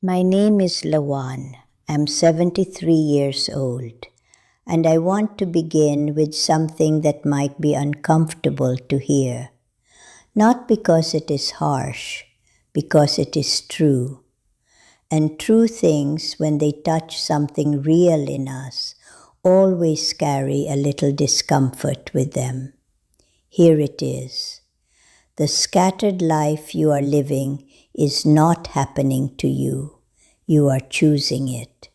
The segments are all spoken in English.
My name is Lawan. I'm 73 years old, and I want to begin with something that might be uncomfortable to hear. Not because it is harsh, because it is true. And true things, when they touch something real in us, always carry a little discomfort with them. Here it is. The scattered life you are living is not happening to you. You are choosing it.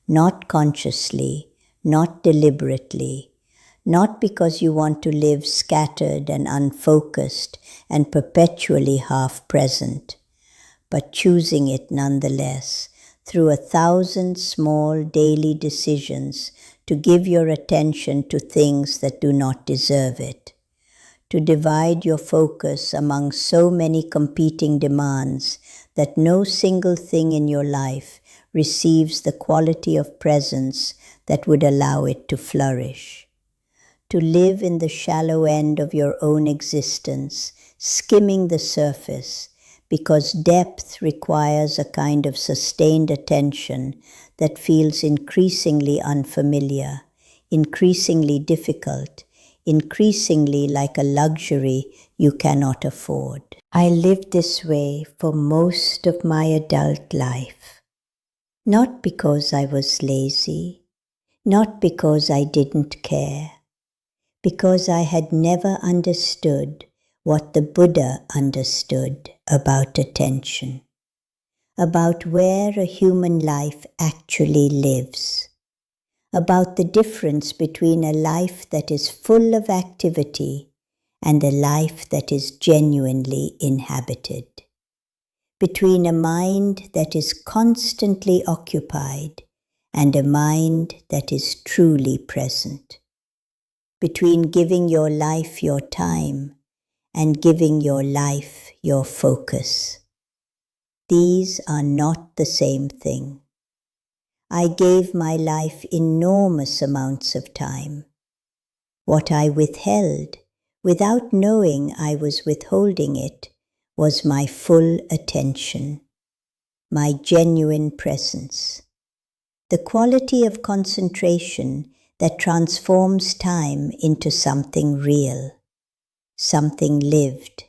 Not consciously, not deliberately, not because you want to live scattered and unfocused and perpetually half-present, but choosing it nonetheless through 1,000 small daily decisions to give your attention to things that do not deserve it, to divide your focus among so many competing demands that no single thing in your life receives the quality of presence that would allow it to flourish. To live in the shallow end of your own existence, skimming the surface, because depth requires a kind of sustained attention that feels increasingly unfamiliar, increasingly difficult, increasingly like a luxury you cannot afford. I lived this way for most of my adult life. Not because I was lazy, not because I didn't care, because I had never understood what the Buddha understood about attention, about where a human life actually lives, about the difference between a life that is full of activity and a life that is genuinely inhabited, between a mind that is constantly occupied and a mind that is truly present, between giving your life your time and giving your life your focus. These are not the same thing. I gave my life enormous amounts of time. What I withheld, without knowing I was withholding it, was my full attention, my genuine presence, the quality of concentration that transforms time into something real, something lived,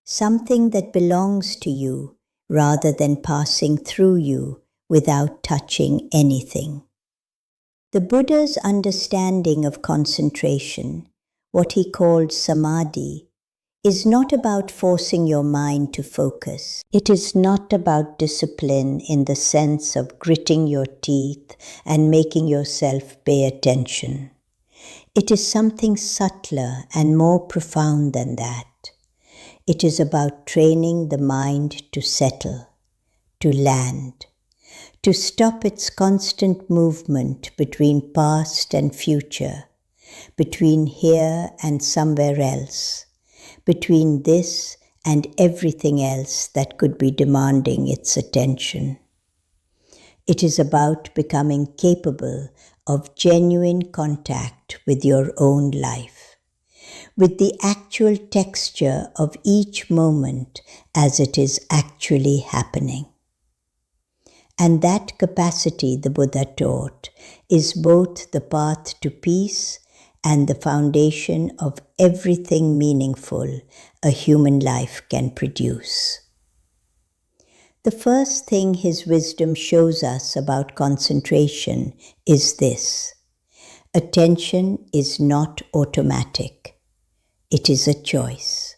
something that belongs to you rather than passing through you without touching anything. The Buddha's understanding of concentration, what he called samadhi, is not about forcing your mind to focus. It is not about discipline in the sense of gritting your teeth and making yourself pay attention. It is something subtler and more profound than that. It is about training the mind to settle, to land, to stop its constant movement between past and future, between here and somewhere else, between this and everything else that could be demanding its attention. It is about becoming capable of genuine contact with your own life, with the actual texture of each moment as it is actually happening. And that capacity, the Buddha taught, is both the path to peace and the foundation of everything meaningful a human life can produce. The first thing his wisdom shows us about concentration is this: attention is not automatic. It is a choice,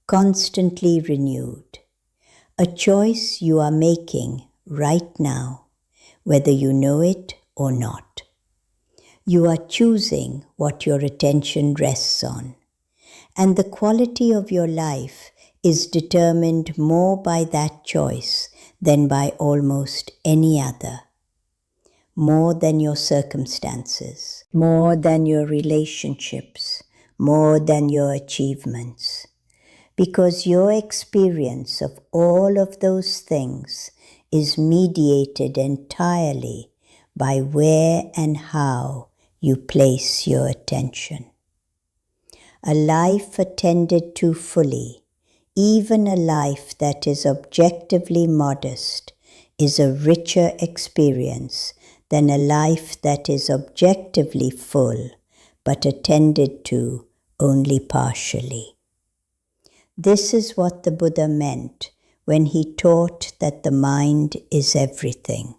constantly renewed, a choice you are making right now, whether you know it or not. You are choosing what your attention rests on, and the quality of your life is determined more by that choice than by almost any other, more than your circumstances, more than your relationships, more than your achievements, because your experience of all of those things is mediated entirely by where and how you place your attention. A life attended to fully, even a life that is objectively modest, is a richer experience than a life that is objectively full but attended to only partially. This is what the Buddha meant when he taught that the mind is everything,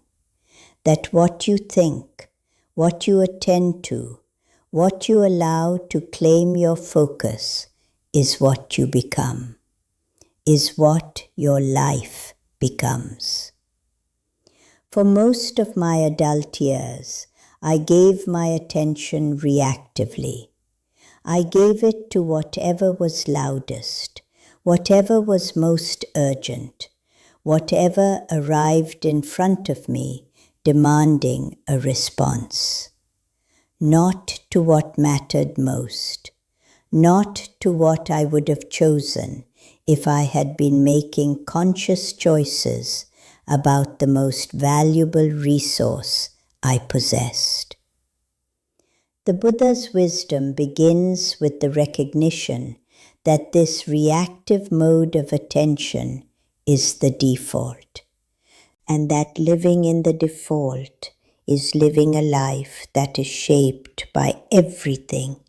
that what you think, what you attend to, what you allow to claim your focus is what you become, is what your life becomes. For most of my adult years, I gave my attention reactively. I gave it to whatever was loudest, whatever was most urgent, whatever arrived in front of me demanding a response. Not to what mattered most, not to what I would have chosen if I had been making conscious choices about the most valuable resource I possessed. The Buddha's wisdom begins with the recognition that this reactive mode of attention is the default, and that living in the default is living a life that is shaped by everything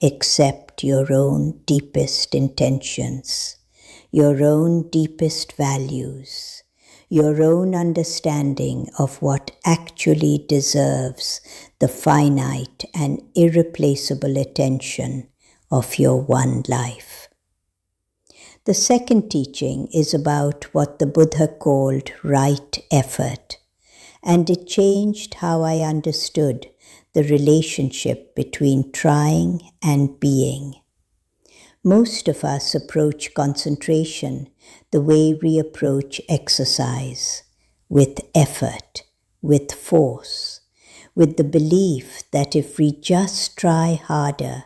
except your own deepest intentions, your own deepest values, your own understanding of what actually deserves the finite and irreplaceable attention of your one life. The second teaching is about what the Buddha called right effort, and it changed how I understood the relationship between trying and being. Most of us approach concentration the way we approach exercise, with effort, with force, with the belief that if we just try harder,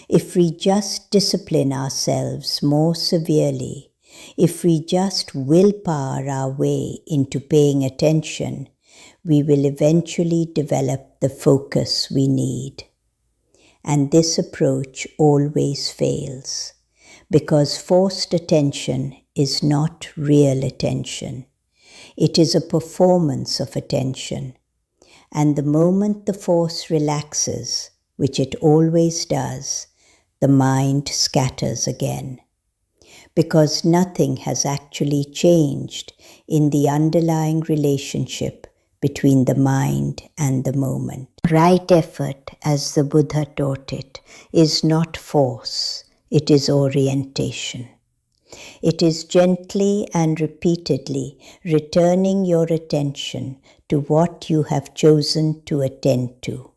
if we just discipline ourselves more severely, if we just willpower our way into paying attention, we will eventually develop the focus we need. And this approach always fails, because forced attention is not real attention. It is a performance of attention. And the moment the force relaxes, which it always does, the mind scatters again. Because nothing has actually changed in the underlying relationship between the mind and the moment. Right effort, as the Buddha taught it, is not force, it is orientation. It is gently and repeatedly returning your attention to what you have chosen to attend to.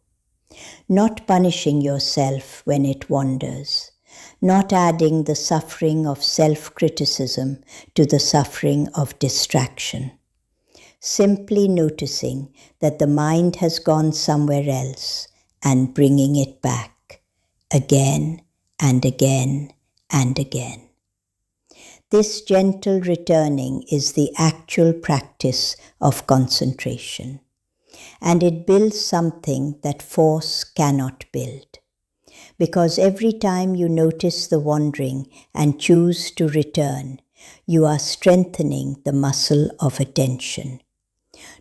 Not punishing yourself when it wanders, not adding the suffering of self-criticism to the suffering of distraction. Simply noticing that the mind has gone somewhere else and bringing it back again and again and again. This gentle returning is the actual practice of concentration, and it builds something that force cannot build. Because every time you notice the wandering and choose to return, you are strengthening the muscle of attention.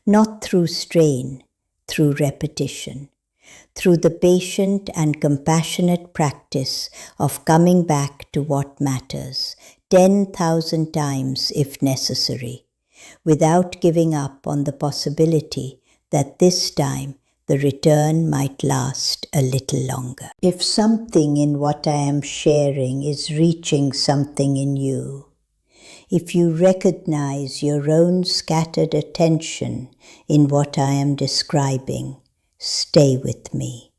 Not through strain, through repetition, through the patient and compassionate practice of coming back to what matters 10,000 times if necessary, without giving up on the possibility that this time the return might last a little longer. If something in what I am sharing is reaching something in you, if you recognize your own scattered attention in what I am describing, stay with me.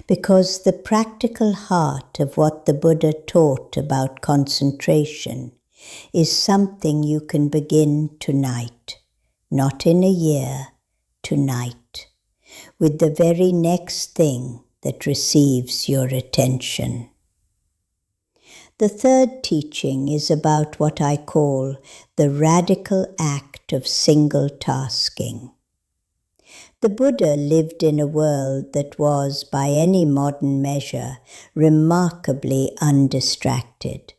Because the practical heart of what the Buddha taught about concentration is something you can begin tonight, not in a year, tonight, with the very next thing that receives your attention. The third teaching is about what I call the radical act of single tasking. The Buddha lived in a world that was, by any modern measure, remarkably undistracted.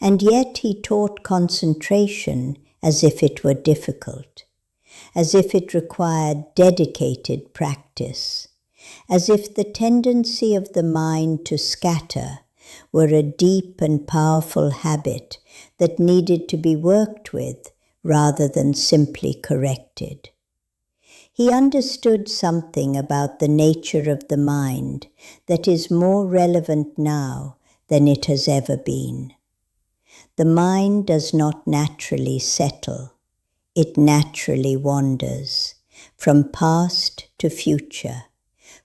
And yet he taught concentration as if it were difficult. as if it required dedicated practice, as if the tendency of the mind to scatter were a deep and powerful habit that needed to be worked with rather than simply corrected. He understood something about the nature of the mind that is more relevant now than it has ever been. The mind does not naturally settle. It naturally wanders from past to future,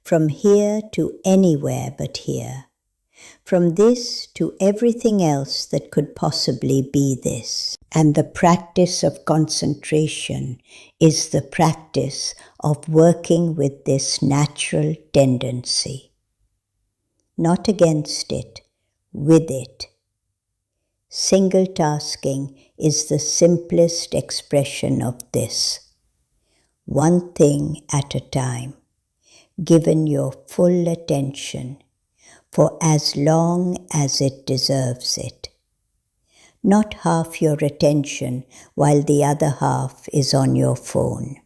from here to anywhere but here, from this to everything else that could possibly be this. And the practice of concentration is the practice of working with this natural tendency. Not against it, with it. Single tasking is the simplest expression of this. One thing at a time, given your full attention for as long as it deserves it. Not half your attention while the other half is on your phone.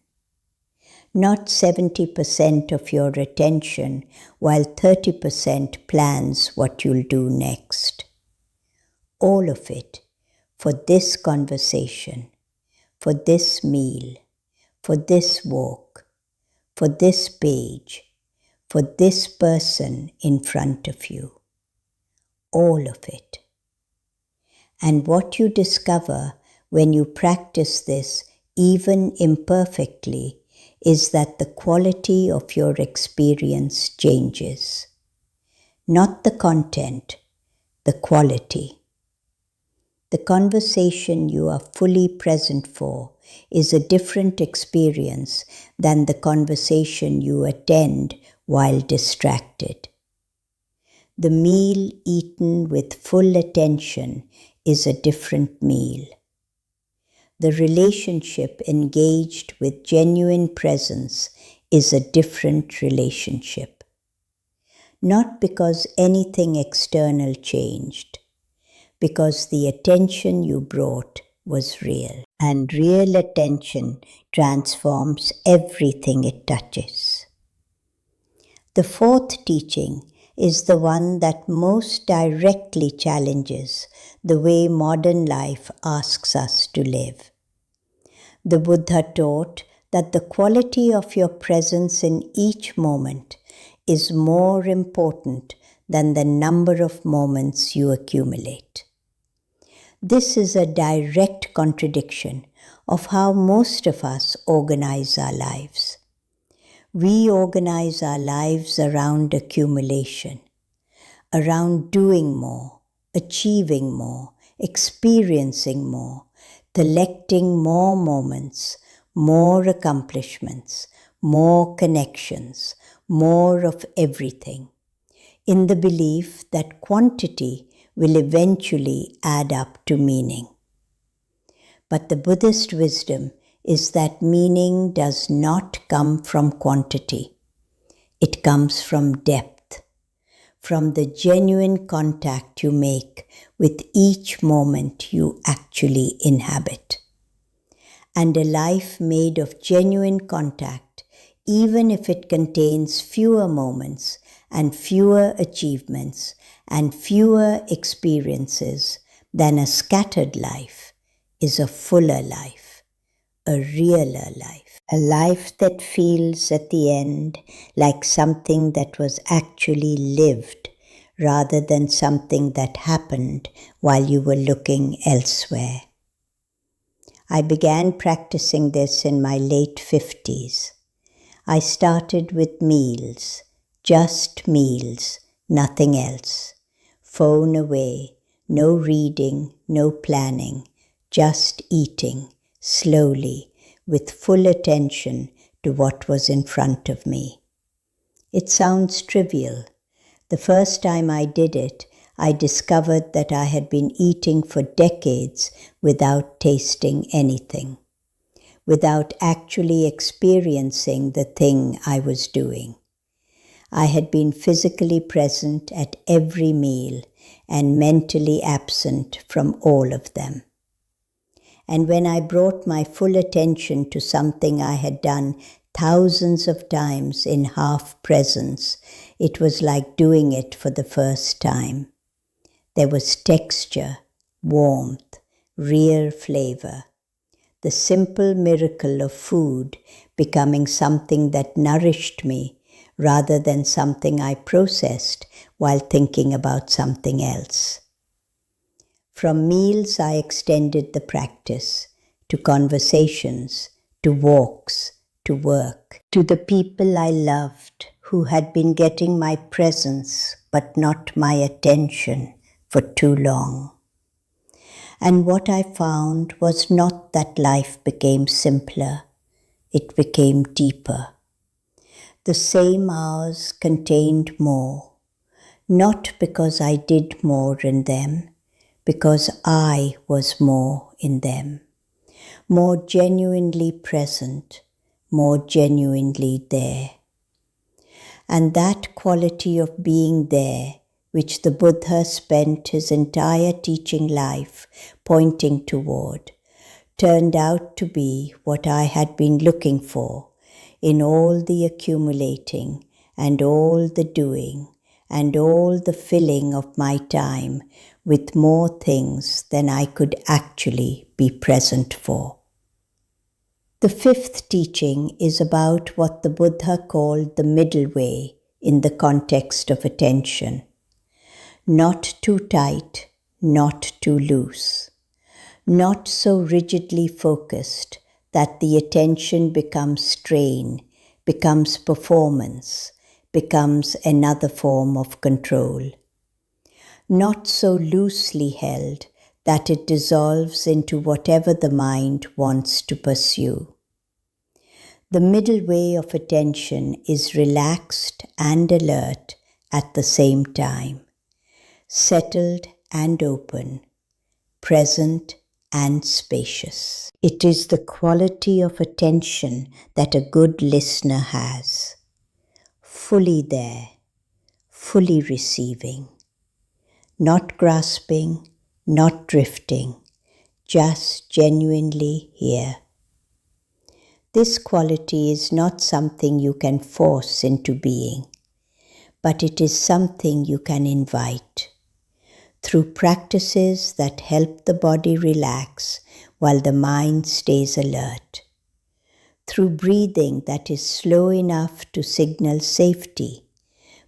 Not 70% of your attention while 30% plans what you'll do next. All of it for this conversation, for this meal, for this walk, for this page, for this person in front of you. All of it. And what you discover when you practice this, even imperfectly, is that the quality of your experience changes. Not the content, the quality. The conversation you are fully present for is a different experience than the conversation you attend while distracted. The meal eaten with full attention is a different meal. The relationship engaged with genuine presence is a different relationship. Not because anything external changed, because the attention you brought was real. And real attention transforms everything it touches. The fourth teaching is the one that most directly challenges the way modern life asks us to live. The Buddha taught that the quality of your presence in each moment is more important than the number of moments you accumulate. This is a direct contradiction of how most of us organize our lives. We organize our lives around accumulation, around doing more, achieving more, experiencing more, collecting more moments, more accomplishments, more connections, more of everything, in the belief that quantity will eventually add up to meaning. But the Buddhist wisdom is that meaning does not come from quantity. It comes from depth, from the genuine contact you make with each moment you actually inhabit. And a life made of genuine contact, even if it contains fewer moments and fewer achievements and fewer experiences than a scattered life, is a fuller life, a realer life, a life that feels at the end like something that was actually lived rather than something that happened while you were looking elsewhere. I began practicing this in my late 50s. I started with meals, just meals, nothing else. Phone away, no reading, no planning, just eating, slowly, with full attention to what was in front of me. It sounds trivial. The first time I did it, I discovered that I had been eating for decades without tasting anything, without actually experiencing the thing I was doing. I had been physically present at every meal and mentally absent from all of them. And when I brought my full attention to something I had done thousands of times in half presence, it was like doing it for the first time. There was texture, warmth, real flavor. The simple miracle of food becoming something that nourished me rather than something I processed while thinking about something else. From meals, I extended the practice to conversations, to walks, to work, to the people I loved who had been getting my presence but not my attention for too long. And what I found was not that life became simpler, it became deeper. The same hours contained more, not because I did more in them, because I was more in them, more genuinely present, more genuinely there. And that quality of being there, which the Buddha spent his entire teaching life pointing toward, turned out to be what I had been looking for in all the accumulating and all the doing and all the filling of my time with more things than I could actually be present for. The fifth teaching is about what the Buddha called the middle way in the context of attention. Not too tight, not too loose. Not so rigidly focused that the attention becomes strain, becomes performance, becomes another form of control. Not so loosely held that it dissolves into whatever the mind wants to pursue. The middle way of attention is relaxed and alert at the same time, settled and open, present and spacious. It is the quality of attention that a good listener has, fully there, fully receiving, not grasping, not drifting, just genuinely here. This quality is not something you can force into being, but it is something you can invite through practices that help the body relax while the mind stays alert, through breathing that is slow enough to signal safety,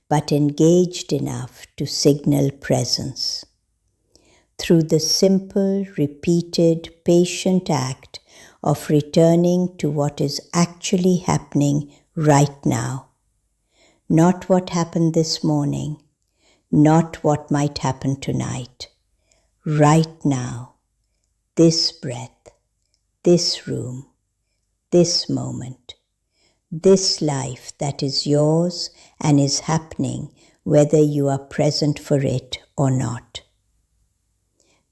but engaged enough to signal presence, through the simple, repeated, patient act of returning to what is actually happening right now, not what happened this morning, not what might happen tonight. Right now, this breath, this room, this moment, this life that is yours and is happening whether you are present for it or not.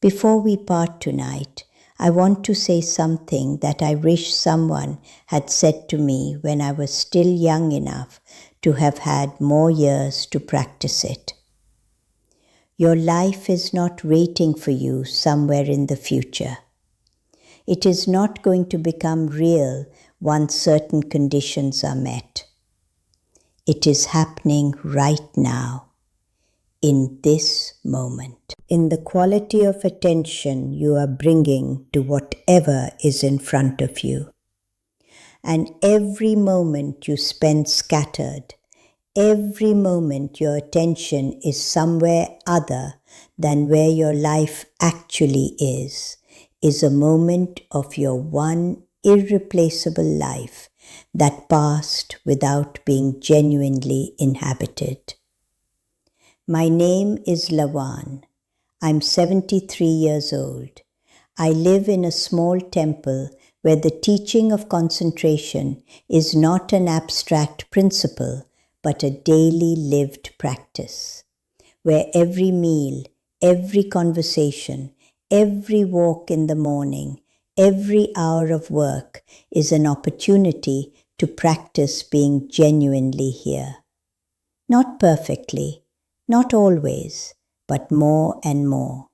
Before we part tonight, I want to say something that I wish someone had said to me when I was still young enough to have had more years to practice it. Your life is not waiting for you somewhere in the future. It is not going to become real once certain conditions are met. It is happening right now, in this moment, in the quality of attention you are bringing to whatever is in front of you. And every moment you spend scattered, every moment your attention is somewhere other than where your life actually is a moment of your one irreplaceable life that passed without being genuinely inhabited. My name is Lawan. I'm 73 years old. I live in a small temple where the teaching of concentration is not an abstract principle, but a daily lived practice, where every meal, every conversation, every walk in the morning, every hour of work is an opportunity to practice being genuinely here. Not perfectly, not always, but more and more.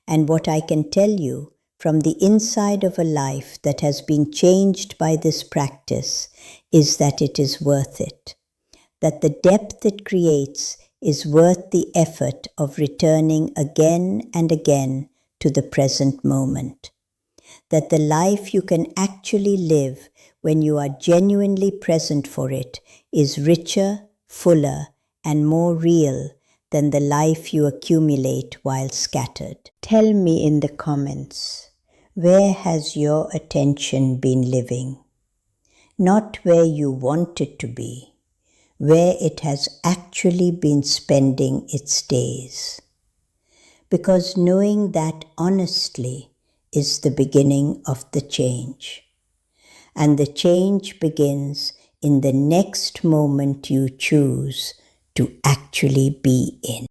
And what I can tell you from the inside of a life that has been changed by this practice is that it is worth it, that the depth it creates is worth the effort of returning again and again to the present moment, that the life you can actually live when you are genuinely present for it is richer, fuller, and more real than the life you accumulate while scattered. Tell me in the comments, where has your attention been living? Not where you want it to be, where it has actually been spending its days. Because knowing that honestly is the beginning of the change. And the change begins in the next moment you choose to actually be in.